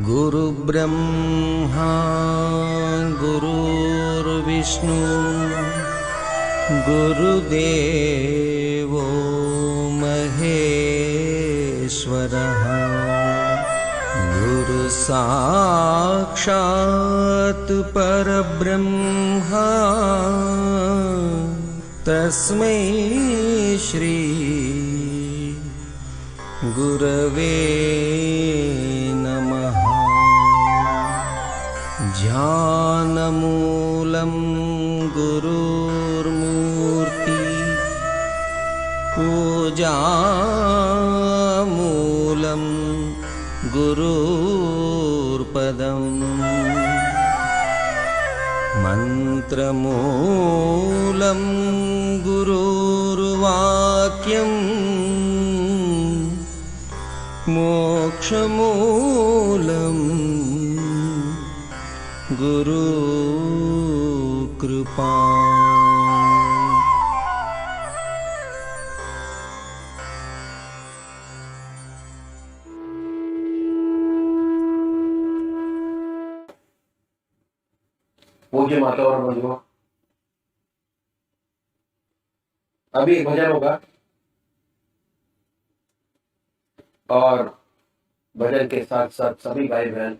गुरु ब्रह्मा गुरुर्विष्णु गुरुदेवो महेश्वरः गुरु साक्षात् परब्रह्मा तस्मै श्री गुरवे नमः। ध्यानमूलं गुरुर्मूर्ति पूजामूलं गुरुर्पदम् मन्त्रमूलं गुरुर्वाक्यम् मोक्षमूलं गुरुकृपा। पूज्य माता और बंधुओं, अभी एक भजन होगा और भजन के साथ साथ सभी भाई बहन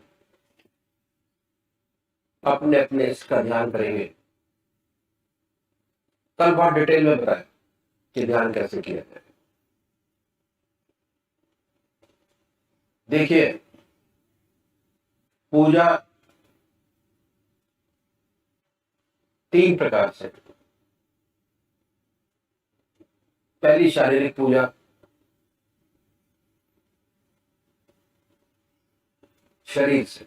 अपने अपने इसका ध्यान करेंगे। कल बहुत डिटेल में बताया कि ध्यान कैसे किया जाए। देखिए, पूजा 3 प्रकार से। पहली शारीरिक पूजा, शरीर से।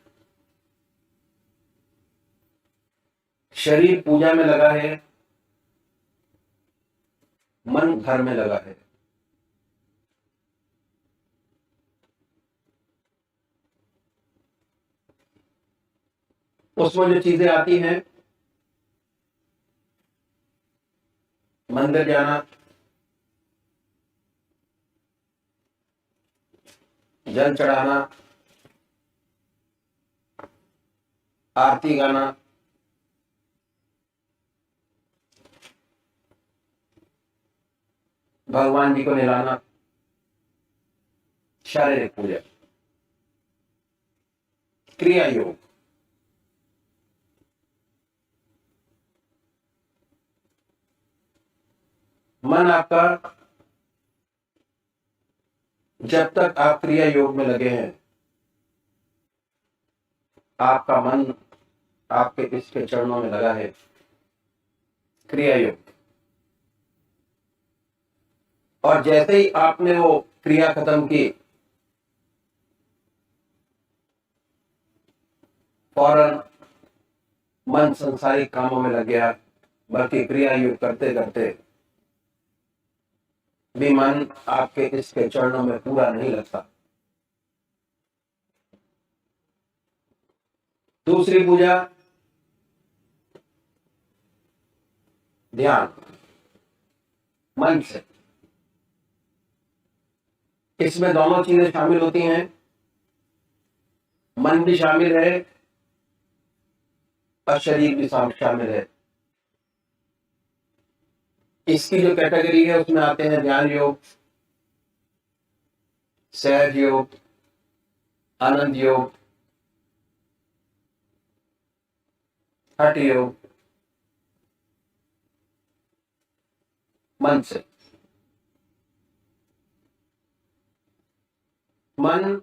शरीर पूजा में लगा है, मन घर में लगा है। उसमें जो चीजें आती हैं, मंदिर जाना, जल चढ़ाना, आरती गाना, भगवान जी को निलाना, शारीरिक पूजा। क्रिया योग, मन आपका जब तक आप क्रिया योग में लगे हैं, आपका मन आपके इसके चरणों में लगा है। क्रिया योग। और जैसे ही आपने वो क्रिया खत्म की, फौरन मन संसारिक कामों में लग गया। बल्कि क्रिया योग करते करते भी मन आपके इसके चरणों में पूरा नहीं लगता। दूसरी पूजा, ध्यान, मन से। इसमें दोनों चीजें शामिल होती हैं, मन भी शामिल है और शरीर भी शामिल है। इसकी जो कैटेगरी है उसमें आते हैं ध्यान योग, सहज योग, आनंद योग, हठ योग। मन से। मन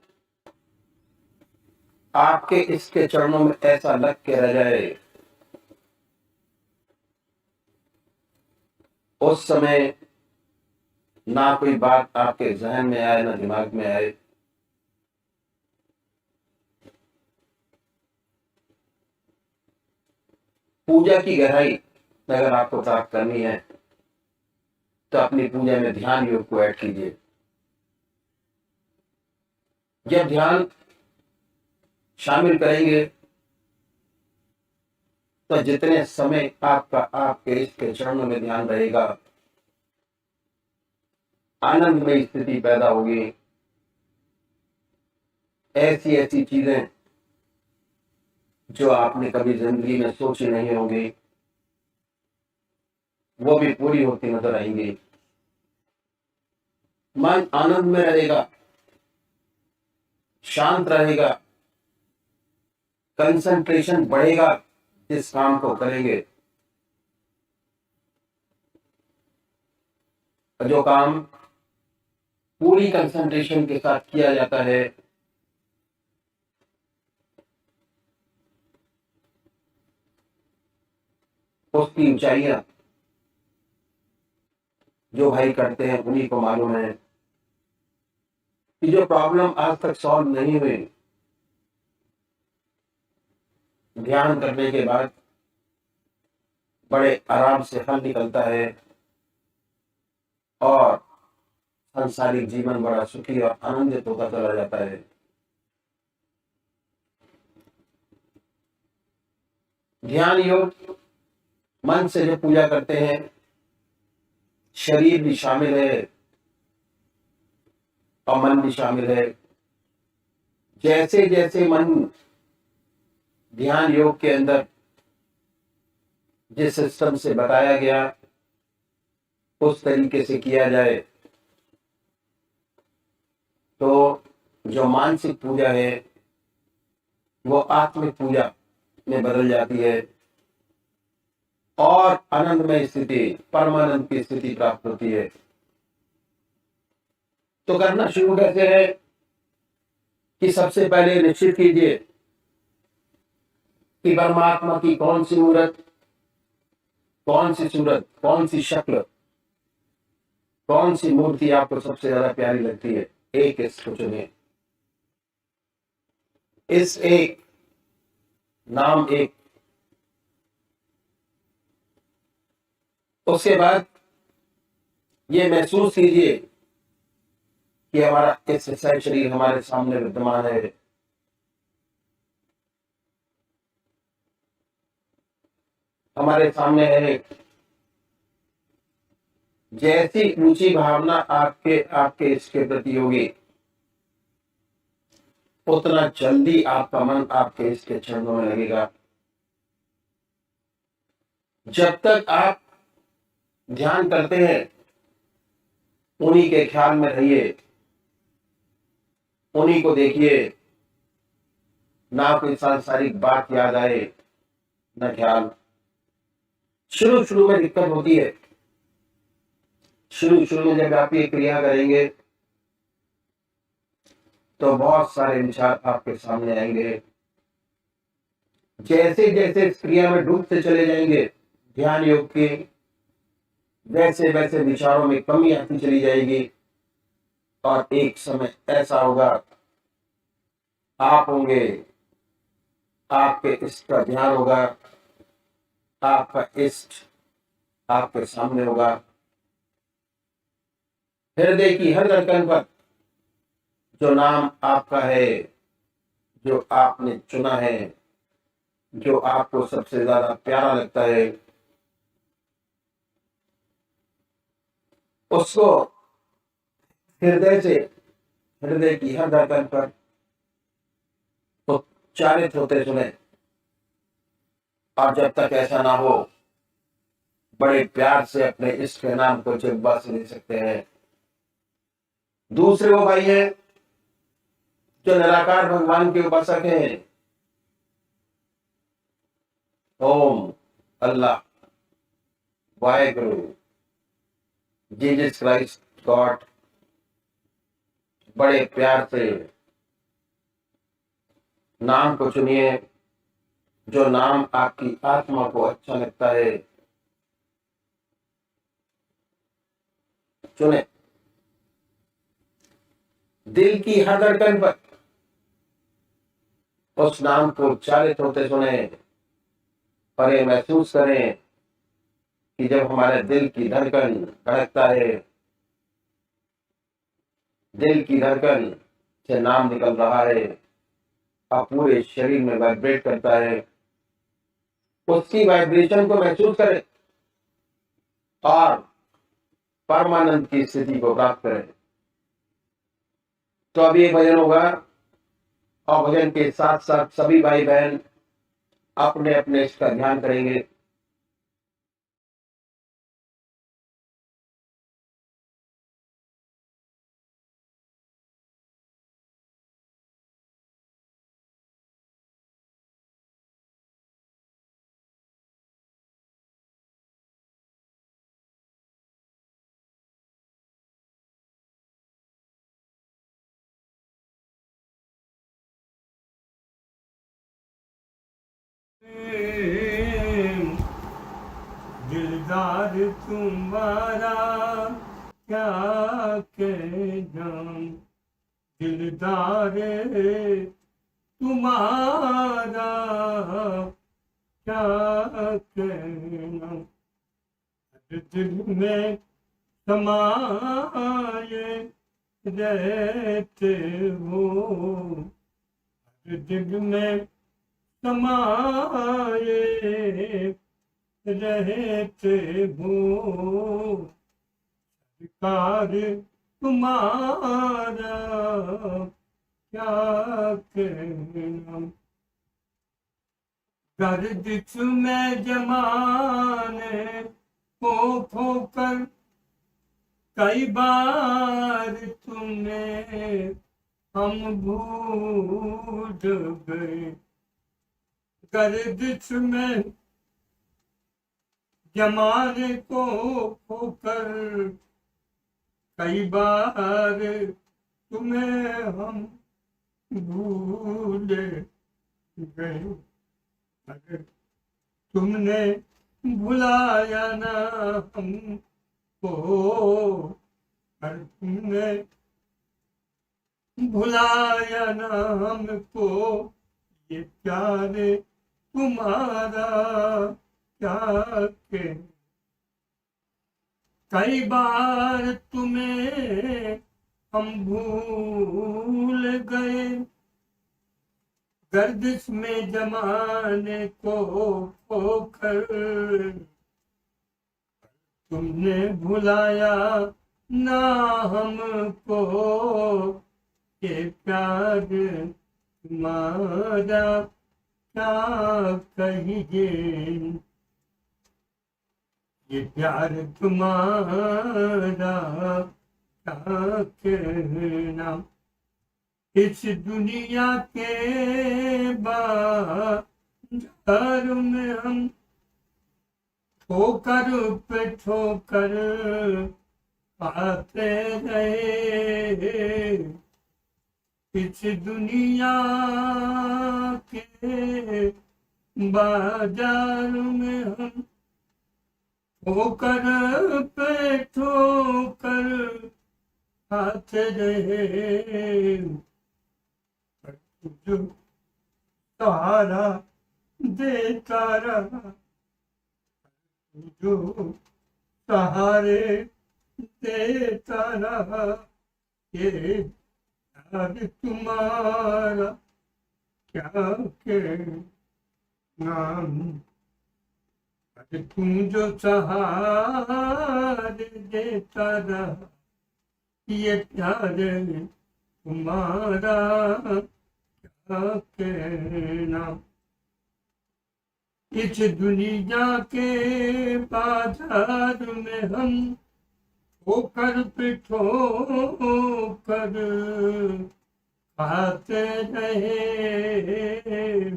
आपके इसके चरणों में ऐसा लग के रह जाए, उस समय ना कोई बात आपके जहन में आए, ना दिमाग में आए। पूजा की गहराई अगर आपको प्राप्त करनी है तो अपनी पूजा में ध्यान योग को ऐड कीजिए। जब ध्यान शामिल करेंगे तो जितने समय आपका आपके इसके चरणों में ध्यान रहेगा, आनंदमय स्थिति पैदा होगी। ऐसी ऐसी चीजें जो आपने कभी जिंदगी में सोची नहीं होंगी, वो भी पूरी होती नजर आएंगी। मन आनंद में रहेगा, शांत रहेगा, कंसंट्रेशन बढ़ेगा जिस काम को करेंगे। जो काम पूरी कंसंट्रेशन के साथ किया जाता है, उसकी ऊंचाइयां जो भाई करते हैं उन्हीं को मालूम है कि जो प्रॉब्लम आज तक सॉल्व नहीं हुई, ध्यान करने के बाद बड़े आराम से हल निकलता है और सांसारिक जीवन बड़ा सुखी और आनंदित होता चला जाता है। ध्यान योग मन से जो पूजा करते हैं, शरीर भी शामिल है और मन भी शामिल है। जैसे जैसे मन ध्यान योग के अंदर जिस सिस्टम से बताया गया उस तरीके से किया जाए, तो जो मानसिक पूजा है वो आत्मिक पूजा में बदल जाती है और आनंदमय स्थिति, परमानंद की स्थिति प्राप्त होती है। तो करना शुरू कैसे है कि सबसे पहले निश्चित कीजिए कि परमात्मा की कौन सी मूर्त, कौन सी सूरत, कौन सी शक्ल, कौन सी मूर्ति आपको सबसे ज्यादा प्यारी लगती है। एक इसको चुनिए। इस एक नाम एक। उसके बाद ये महसूस कीजिए कि हमारा इससे शरीर हमारे सामने विद्यमान है। हमारे सामने है। जैसी ऊंची भावना आपके आपके इसके प्रति होगी, उतना जल्दी आपका मन आपके इसके चरणों में लगेगा। जब तक आप ध्यान करते हैं उन्हीं के ख्याल में रहिए, उन्हीं को देखिए। ना कोई सांसारिक बात याद आए, न ख्याल। शुरू शुरू में दिक्कत होती है। शुरू शुरू में जब आप ये क्रिया करेंगे तो बहुत सारे विचार आपके सामने आएंगे। जैसे जैसे इस क्रिया में डूबते चले जाएंगे ध्यान योग के, वैसे वैसे विचारों में कमी आती चली जाएगी और एक समय ऐसा होगा आप होंगे, आपके इष्ट का ध्यान होगा, आपका इष्ट आपके सामने होगा। हृदय की हर धड़कन पर जो नाम आपका है, जो आपने चुना है, जो आपको सबसे ज्यादा प्यारा लगता है, उसको हृदय से, हृदय की हर धड़कन पर उच्चारित होते सुने। और जब तक ऐसा ना हो, बड़े प्यार से अपने इष्ट के नाम को जिह्वा से ले सकते हैं। दूसरे वो भाई हैं जो निराकार भगवान के उपासक हैं। ओम, अल्लाह, वाहेगुरु, जीसस क्राइस्ट, गॉड। बड़े प्यार से नाम को चुनिए, जो नाम आपकी आत्मा को अच्छा लगता है। चुने। दिल की हर धड़कन पर उस नाम को उच्चारित होते सुने और ये महसूस करें कि जब हमारे दिल की धड़कन धड़कता है, दिल की धड़कन से नाम निकल रहा है और पूरे शरीर में वाइब्रेट करता है, उसकी वाइब्रेशन को महसूस करें और परमानंद की स्थिति को प्राप्त करें। तो अब ये भजन होगा और भजन के साथ साथ सभी भाई बहन अपने अपने इसका ध्यान करेंगे। दिलदार तुम्हारा क्या कहना, दिलदार तुम्हारा क्या कहना, दिल में समाये रहते हो, दिल में समाये रहते हो, सरकार तुम्हारा क्या कहना, गर्दिश में जमाने को खोकर कई बार तुम्हें हम भूल गए, गर्दिश में जमाने को खोकर कई बार तुम्हें हम भूल गए, अगर तुमने भुलाया ना हमको, अगर तुमने भुलाया ना हमको, ये प्यार तुम्हारा क्या के, कई बार तुम्हें हम भूल गए, गर्दिश में जमाने को खोकर तुमने भुलाया ना हमको, ये प्यार तुम्हारा क्या कहिए, ये प्यार तुम्हारा क्या कहना, इस दुनिया के बाजार में हम ठोकर पे ठोकर आते रहे, इस दुनिया के बाजार में हम ठोकर पे ठोकर आते रहे, जो सहारा देता रहा, जो सहारे देता रहा, ये प्यार तुम्हारा क्या कहना, तुम जो सहारे देता रहा, ये प्यार तुम्हारा क्या कहना, इस दुनिया के बाजार में हम ठोकर पे ठोकर खाते रहे,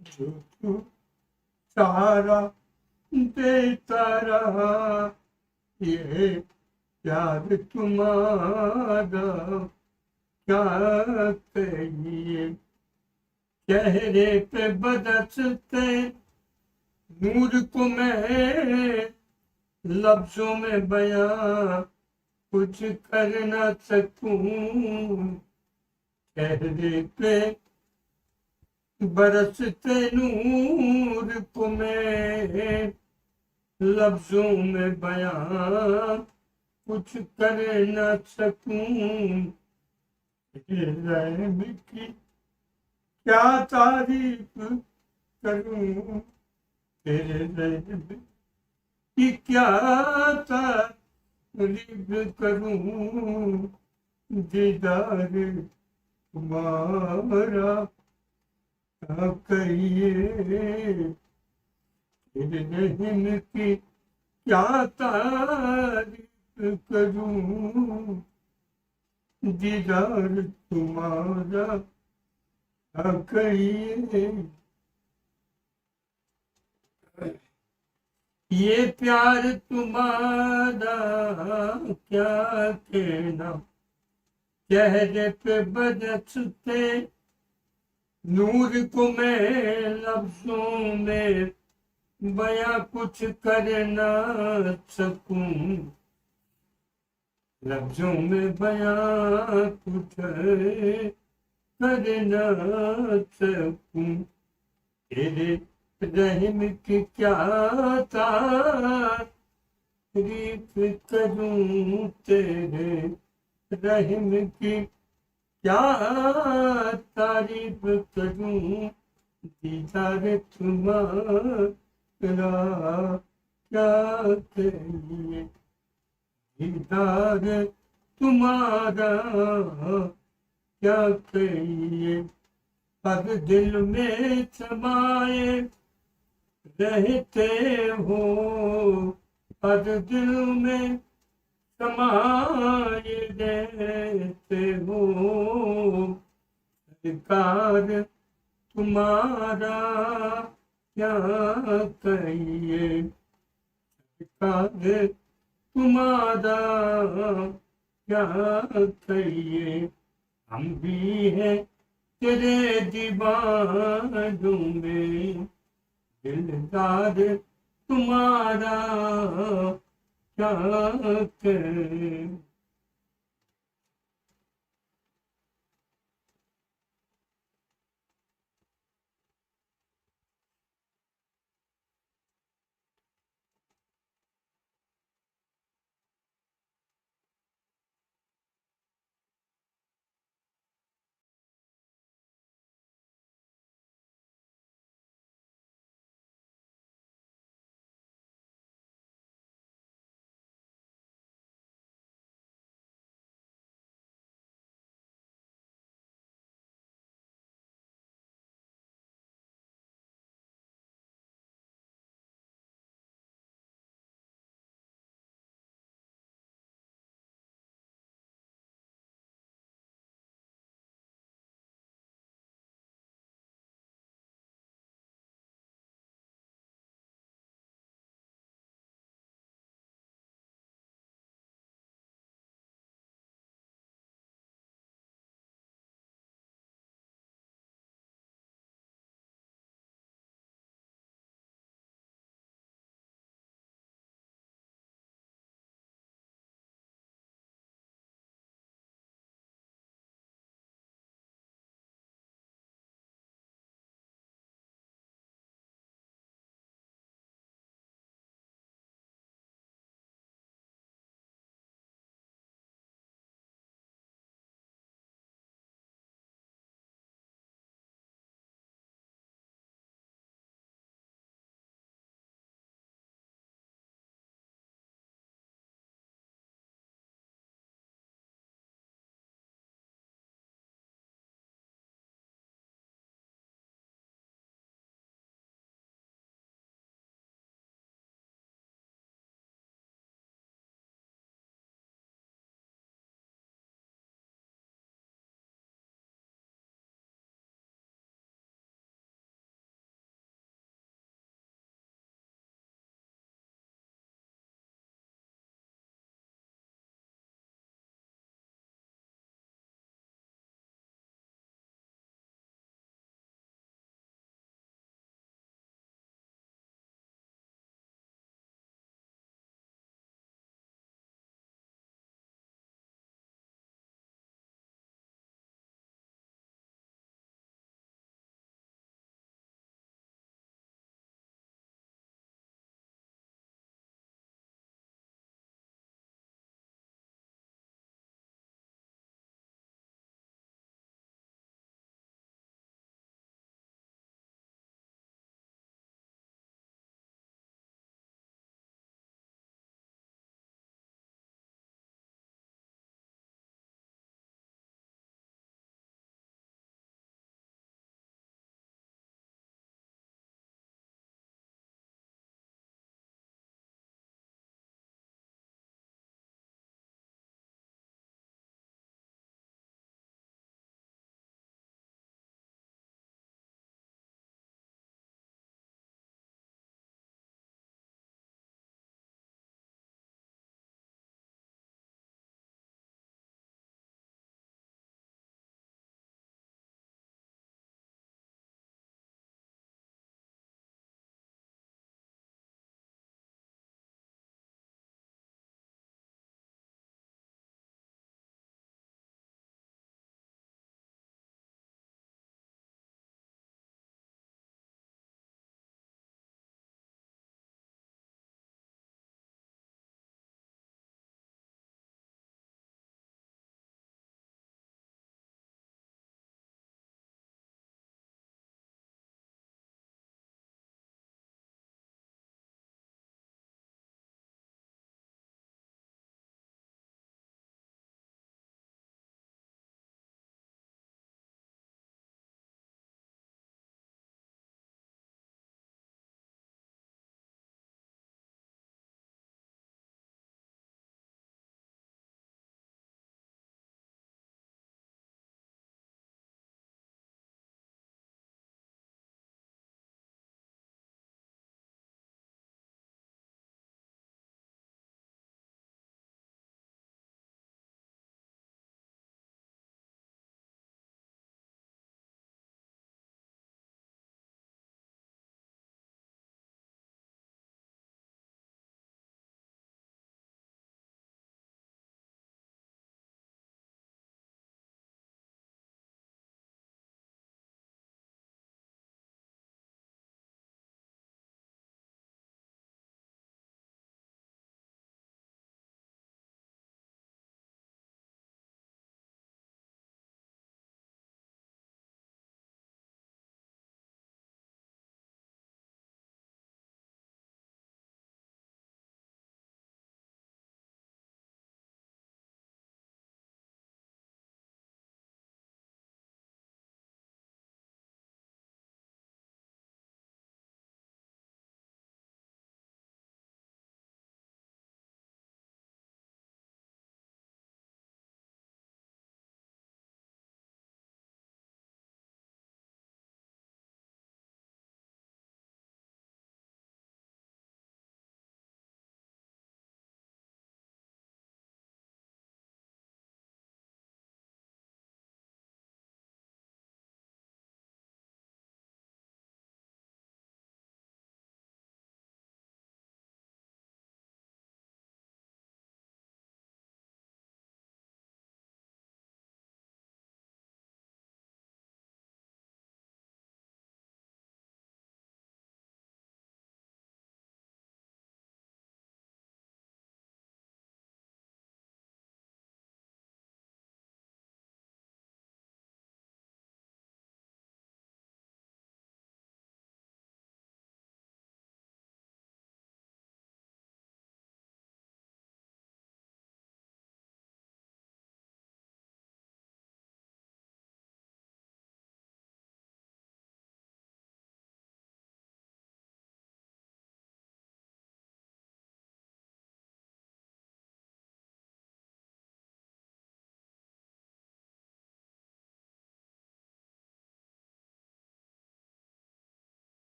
जो तू सहारा देता रहा, ये प्यार तुम्हारा क्या कहिए, चेहरे पे बरसते नूर को मैं लफ्जों में बयां कुछ कर ना सकूं, चेहरे पे बरसते नूर को मैं लफ्जों में बयां कुछ कर न सकूं, रहम की क्या तारीफ करूं, तेरे रहम की क्या तारीफ करूं, दीदार तुम्हारा क्या कहिए तेरे रहम की क्या तारीफ करूं, दीदार तुम्हारा क्या कहिए। ये प्यार तुम्हारा क्या कहना, चेहरे पे बरसते नूर को मैं लफ्जों में बयां कुछ कर ना सकूं, लफ्जों में बयां कुछ कर ना सकूं। तेरे रहम की क्या तारीफ करूं, तेरे रहम की क्या तारीफ करूं, दीदार तुम्हारा क्या कहिए, दीदार तुम्हारा क्या कहिए। हर दिल में समाए रहते हो, हर दिल में समाए रहते हो, सरकार तुम्हारा क्या कहिए, सरकार तुम्हारा क्या कहिए। हम भी हैं तेरे दीवानों में, दिलदार तुम्हारा क्या कहें।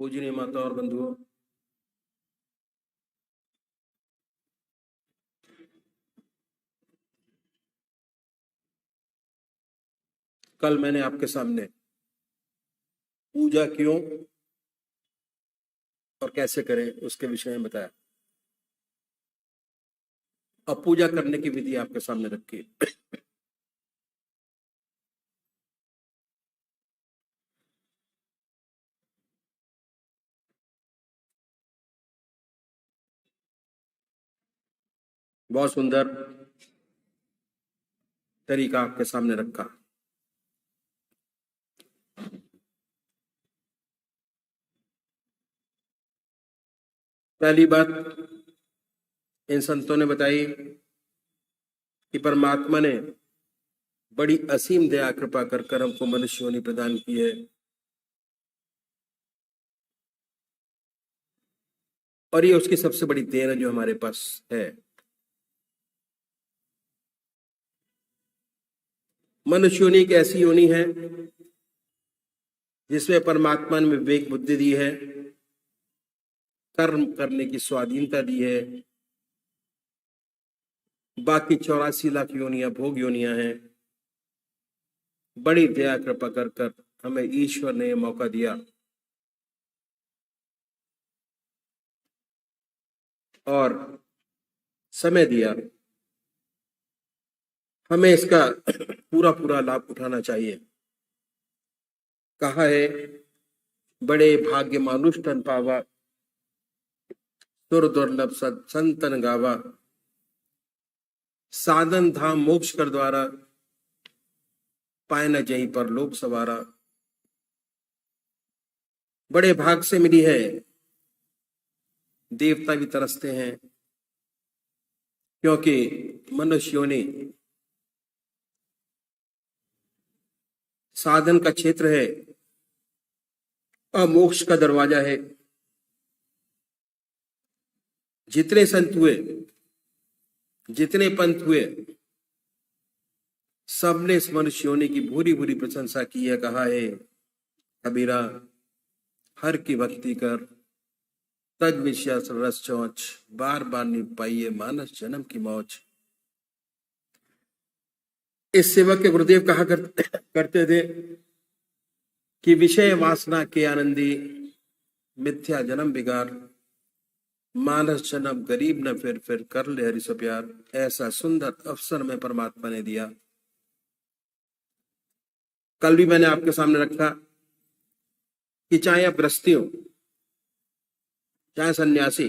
पूजनीय माता और बंधुओं, कल मैंने आपके सामने पूजा क्यों और कैसे करें उसके विषय में बताया। अब पूजा करने की विधि आपके सामने रखी। बहुत सुंदर तरीका आपके सामने रखा। पहली बात इन संतों ने बताई कि परमात्मा ने बड़ी असीम दया कृपा कर हमको मनुष्य योनि प्रदान की है, और ये उसकी सबसे बड़ी देन है जो हमारे पास है। मनुष्य योनि एक ऐसी योनि है जिसमें परमात्मा ने विवेक बुद्धि दी है, कर्म करने की स्वाधीनता दी है। बाकी 84 लाख योनियां भोग योनियां हैं। बड़ी दया कृपा कर हमें ईश्वर ने मौका दिया और समय दिया, हमें इसका पूरा पूरा लाभ उठाना चाहिए। कहा है, बड़े भाग्य मानुष तन पावा, सुर दुर्लभ संतन गावा, साधन धाम मोक्ष कर द्वारा, पाए न जहीं पर लोक सवारा। बड़े भाग से मिली है, देवता भी तरसते हैं, क्योंकि मनुष्य योनि साधन का क्षेत्र है और मोक्ष का दरवाजा है। जितने संत हुए, जितने पंथ हुए, सबने इस मनुष्य योनि की भूरी भूरी प्रशंसा की है। कहा है कबीरा, हर की भक्ति कर, तज विश्वास रस चौच, बार बार नहीं पाइए मानस जन्म की मौज। इस सेवक के गुरुदेव कहा करते थे कि विषय वासना के आनंदी, मिथ्या जन्म बिगार, मानस जन्म गरीब न फिर कर ले हरि सो प्यार। ऐसा सुंदर अवसर में परमात्मा ने दिया। कल भी मैंने आपके सामने रखा कि चाहे आप गृहस्थी हो, चाहे सन्यासी,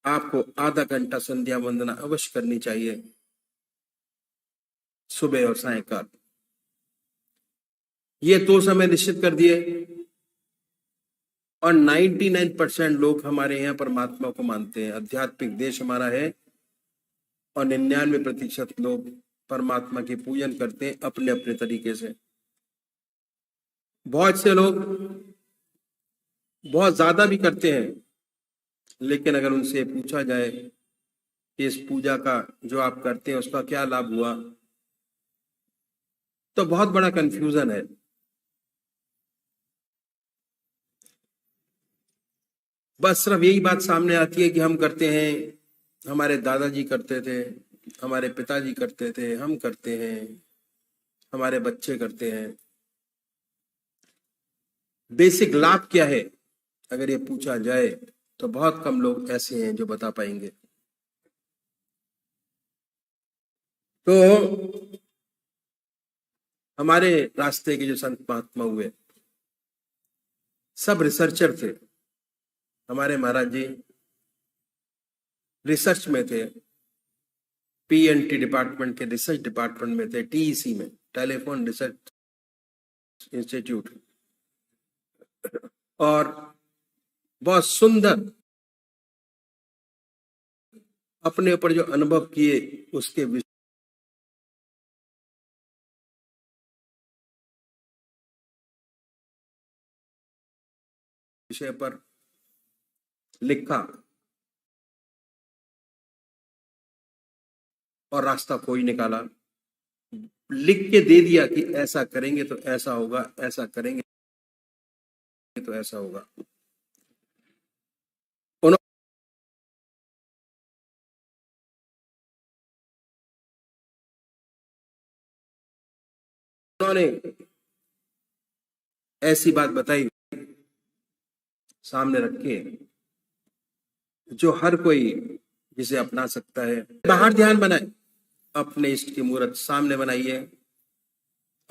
आपको आधा घंटा संध्या वंदना अवश्य करनी चाहिए, सुबह और सायंकाल। ये 2 समय निश्चित कर दिए, और 99% लोग हमारे यहाँ परमात्मा को मानते हैं। आध्यात्मिक देश हमारा है, और 99% लोग परमात्मा की पूजन करते हैं अपने अपने तरीके से। बहुत से लोग बहुत ज्यादा भी करते हैं, लेकिन अगर उनसे पूछा जाए कि इस पूजा का जो आप करते हैं उसका क्या लाभ हुआ, तो बहुत बड़ा कंफ्यूजन है। बस सिर्फ यही बात सामने आती है कि हम करते हैं, हमारे दादाजी करते थे, हमारे पिताजी करते थे, हम करते हैं, हमारे बच्चे करते हैं। बेसिक लाभ क्या है अगर ये पूछा जाए तो बहुत कम लोग ऐसे हैं जो बता पाएंगे। तो हमारे रास्ते के जो संत महात्मा हुए सब रिसर्चर थे। हमारे महाराज जी रिसर्च में थे, पीएनटी डिपार्टमेंट के रिसर्च डिपार्टमेंट में थे, टीईसी में, टेलीफोन रिसर्च इंस्टीट्यूट, और बहुत सुंदर अपने ऊपर जो अनुभव किए उसके विषय पर लिखा और रास्ता कोई निकाला, लिख के दे दिया कि ऐसा करेंगे तो ऐसा होगा, ऐसा करेंगे तो ऐसा होगा। उन्होंने ऐसी बात बताई सामने रखी जो हर कोई जिसे अपना सकता है। बाहर ध्यान बनाए, अपने इष्ट की मूर्त सामने बनाइए,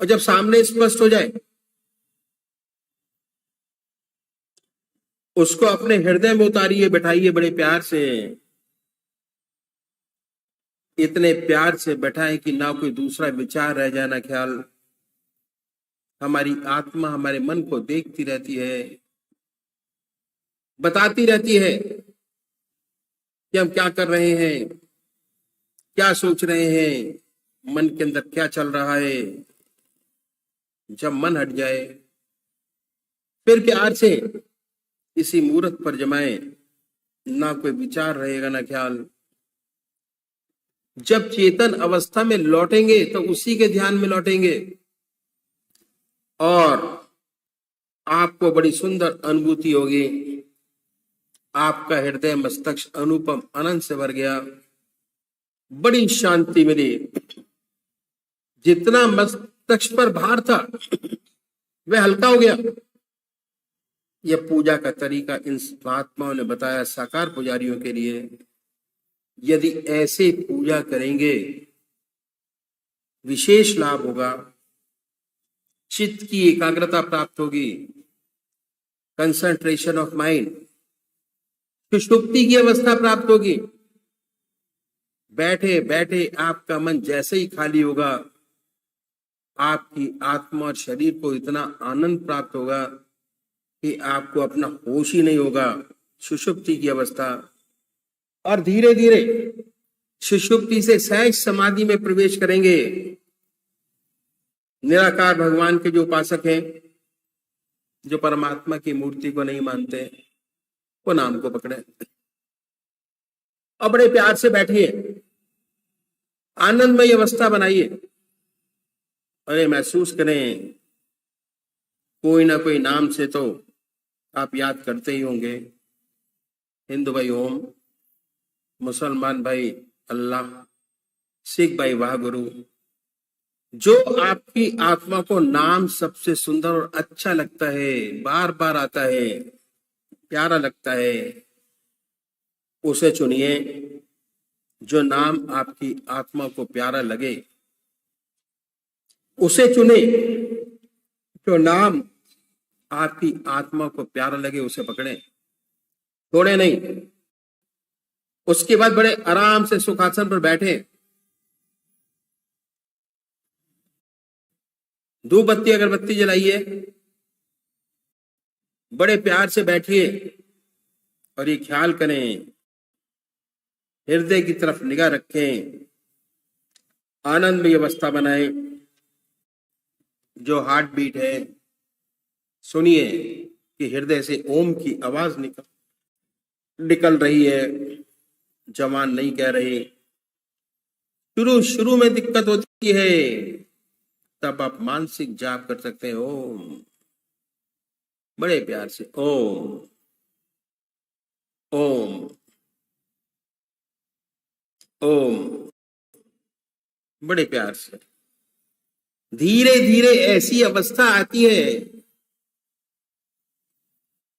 और जब सामने स्पष्ट हो जाए उसको अपने हृदय में उतारिए, बैठाइए बड़े प्यार से, इतने प्यार से बैठाएं कि ना कोई दूसरा विचार रह जाए, ना ख्याल। हमारी आत्मा हमारे मन को देखती रहती है, बताती रहती है कि हम क्या कर रहे हैं, क्या सोच रहे हैं, मन के अंदर क्या चल रहा है। जब मन हट जाए फिर प्यार से इसी मूर्त पर जमाए, ना कोई विचार रहेगा ना ख्याल। जब चेतन अवस्था में लौटेंगे तो उसी के ध्यान में लौटेंगे और आपको बड़ी सुंदर अनुभूति होगी। आपका हृदय मस्तिष्क अनुपम आनंद से भर गया, बड़ी शांति मिली। जितना मस्तिष्क पर भार था वह हल्का हो गया। यह पूजा का तरीका इन महात्माओं ने बताया साकार पुजारियों के लिए। यदि ऐसे पूजा करेंगे विशेष लाभ होगा, चित्त की एकाग्रता प्राप्त होगी, कंसंट्रेशन ऑफ माइंड, सुषुप्ति की अवस्था प्राप्त होगी। बैठे बैठे आपका मन जैसे ही खाली होगा, आपकी आत्मा और शरीर को इतना आनंद प्राप्त होगा कि आपको अपना होश ही नहीं होगा। सुषुप्ति की अवस्था, और धीरे धीरे सुषुप्ति से सहज समाधि में प्रवेश करेंगे। निराकार भगवान के जो उपासक हैं, जो परमात्मा की मूर्ति को नहीं मानते, वो नाम को पकड़े और बड़े प्यार से बैठिए, आनंदमय अवस्था बनाइए और ये महसूस करें कोई ना कोई नाम से तो आप याद करते ही होंगे। हिंदू भाई ओम, मुसलमान भाई अल्लाह, सिख भाई वाहगुरु। जो आपकी आत्मा को नाम सबसे सुंदर और अच्छा लगता है, बार बार आता है, प्यारा लगता है, उसे चुनिए। जो नाम आपकी आत्मा को प्यारा लगे उसे चुने। जो नाम आपकी आत्मा को प्यारा लगे उसे पकड़े, छोड़े नहीं। उसके बाद बड़े आराम से सुखासन पर बैठे, धूप बत्ती अगरबत्ती जलाइए, बड़े प्यार से बैठिए और ये ख्याल करें, हृदय की तरफ निगाह रखें, आनंदमय अवस्था बनाएं। जो हार्ट बीट है सुनिए कि हृदय से ओम की आवाज निकल रही है, जवान नहीं कह रहे। शुरू में दिक्कत होती है, तब आप मानसिक जाप कर सकते हैं। ओम, बड़े प्यार से ओम ओम ओम, बड़े प्यार से। धीरे धीरे ऐसी अवस्था आती है,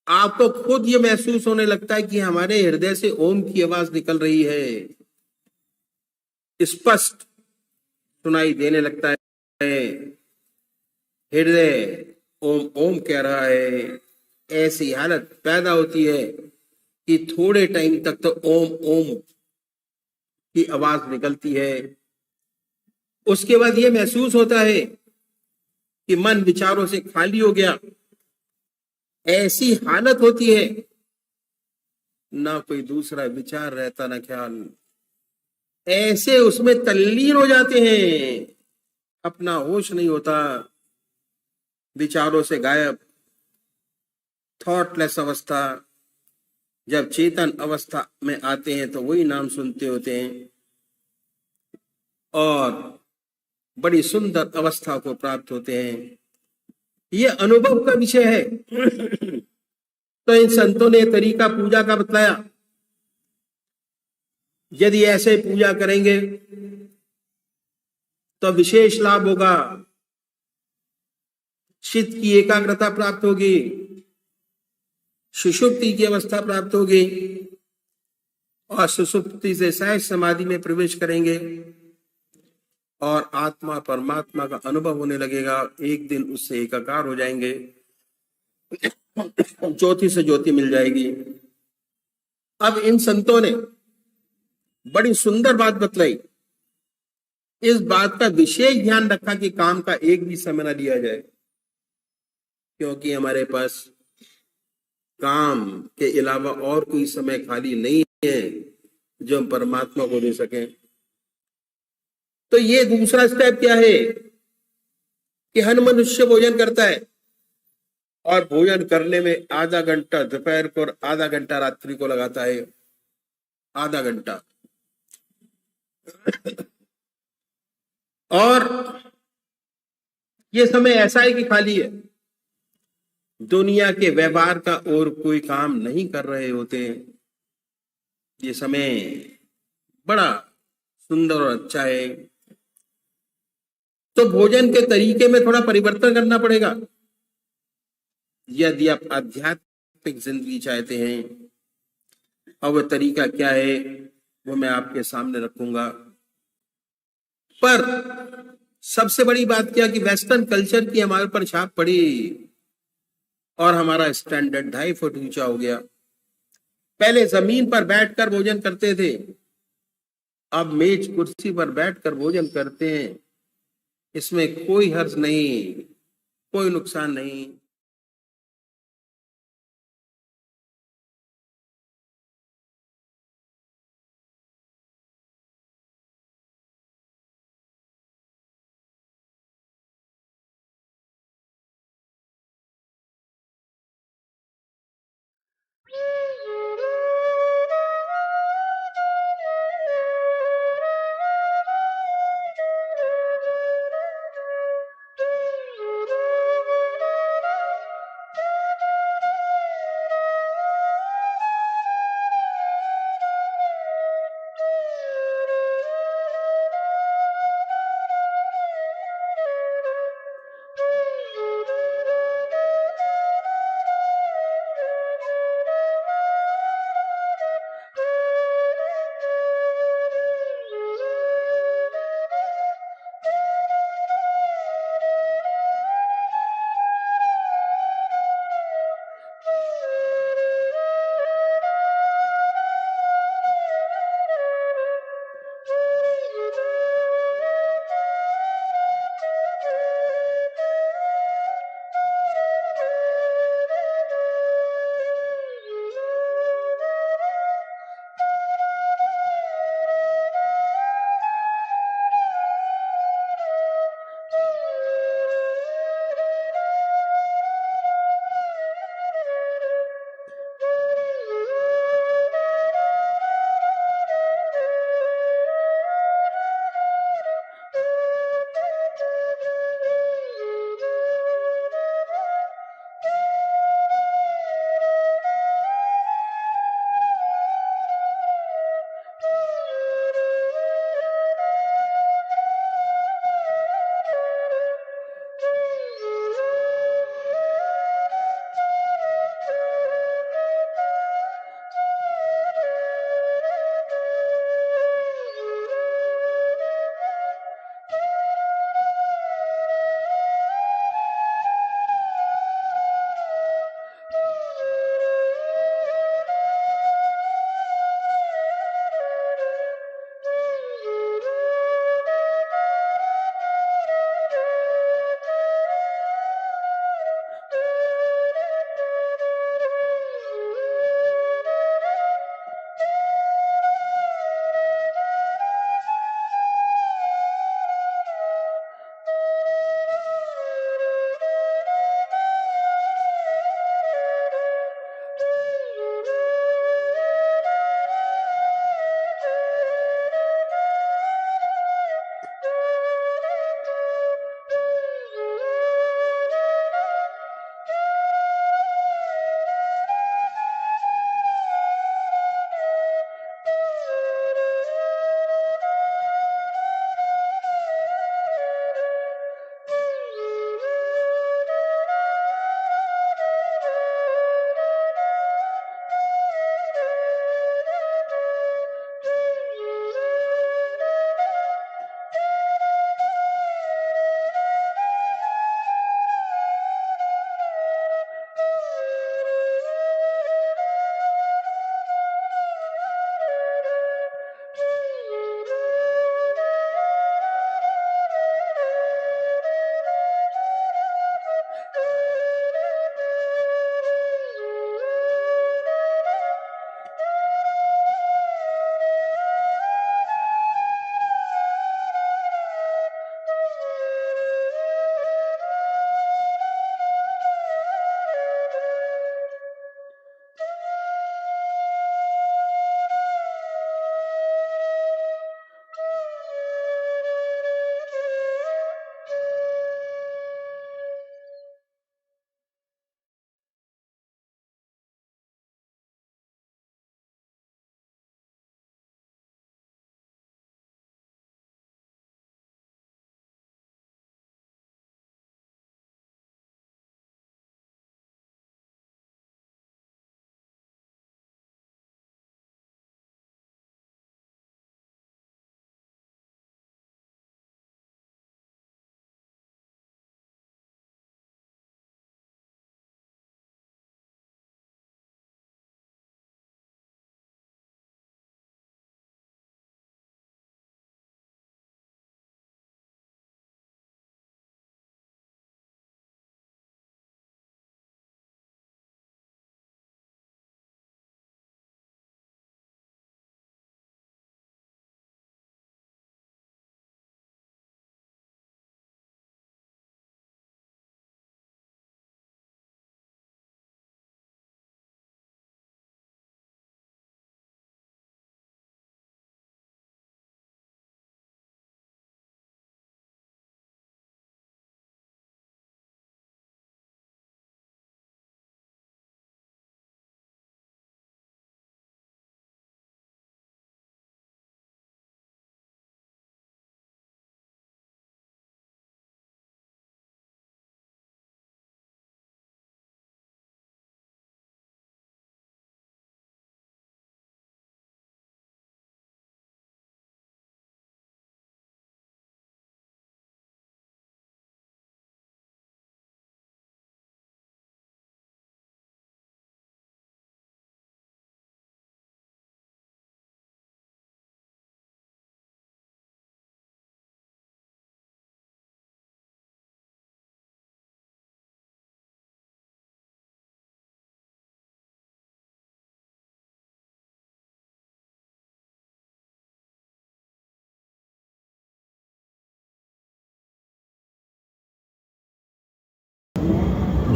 आपको खुद ये महसूस होने लगता है कि हमारे हृदय से ओम की आवाज निकल रही है, स्पष्ट सुनाई देने लगता है। हृदय ओम ओम कह रहा है। ऐसी हालत पैदा होती है कि थोड़े टाइम तक तो ओम ओम की आवाज निकलती है। उसके बाद यह महसूस होता है कि मन विचारों से खाली हो गया। ऐसी हालत होती है, ना कोई दूसरा विचार रहता ना ख्याल। ऐसे उसमें तल्लीन हो जाते हैं, अपना होश नहीं होता, विचारों से गायब, थॉटलेस अवस्था। जब चेतन अवस्था में आते हैं तो वही नाम सुनते होते हैं और बड़ी सुंदर अवस्था को प्राप्त होते हैं। यह अनुभव का विषय है। तो इन संतों ने तरीका पूजा का बतलाया। यदि ऐसे पूजा करेंगे तो विशेष लाभ होगा, चित्त की एकाग्रता प्राप्त होगी, सुषुप्ति की अवस्था प्राप्त होगी और सुषुप्ति से सहज समाधि में प्रवेश करेंगे और आत्मा परमात्मा का अनुभव होने लगेगा। एक दिन उससे एकाकार हो जाएंगे, ज्योति से ज्योति मिल जाएगी। अब इन संतों ने बड़ी सुंदर बात बतलाई। इस बात का विशेष ध्यान रखा कि काम का एक भी समय न लिया जाए, क्योंकि हमारे पास काम के अलावा और कोई समय खाली नहीं है जो हम परमात्मा को दे सकें। तो ये दूसरा स्टेप क्या है कि हर मनुष्य भोजन करता है और भोजन करने में आधा घंटा दोपहर को और आधा घंटा रात्रि को लगाता है। आधा घंटा। और ये समय ऐसा है कि खाली है, दुनिया के व्यवहार का और कोई काम नहीं कर रहे होते हैं। ये समय बड़ा सुंदर और अच्छा है। तो भोजन के तरीके में थोड़ा परिवर्तन करना पड़ेगा यदि आप आध्यात्मिक जिंदगी चाहते हैं। और वह तरीका क्या है वो मैं आपके सामने रखूंगा। पर सबसे बड़ी बात क्या कि वेस्टर्न कल्चर की हमारे पर छाप पड़ी और हमारा स्टैंडर्ड 2.5 फुट ऊंचा हो गया। पहले जमीन पर बैठकर भोजन करते थे, अब मेज कुर्सी पर बैठकर भोजन करते हैं। इसमें कोई हर्ज नहीं, कोई नुकसान नहीं।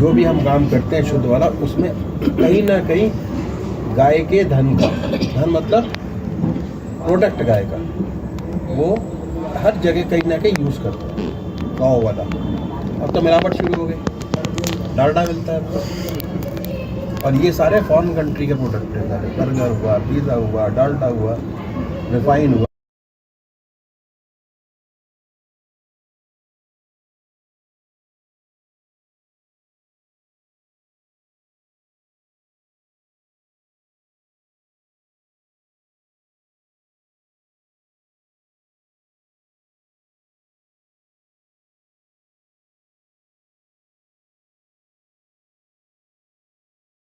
जो भी हम काम करते हैं शुद्ध वाला, उसमें कहीं ना कहीं गाय के धन का, धन मतलब प्रोडक्ट गाय का, वो हर जगह कहीं ना कहीं यूज़ करते हैं गाँव वाला। अब तो मिलावट शुरू हो गई, डालडा मिलता है आपको। और ये सारे फॉरेन कंट्री के प्रोडक्ट हैं, सारे बर्गर हुआ, पिज़्ज़ा हुआ, डालडा हुआ, रिफाइन हुआ।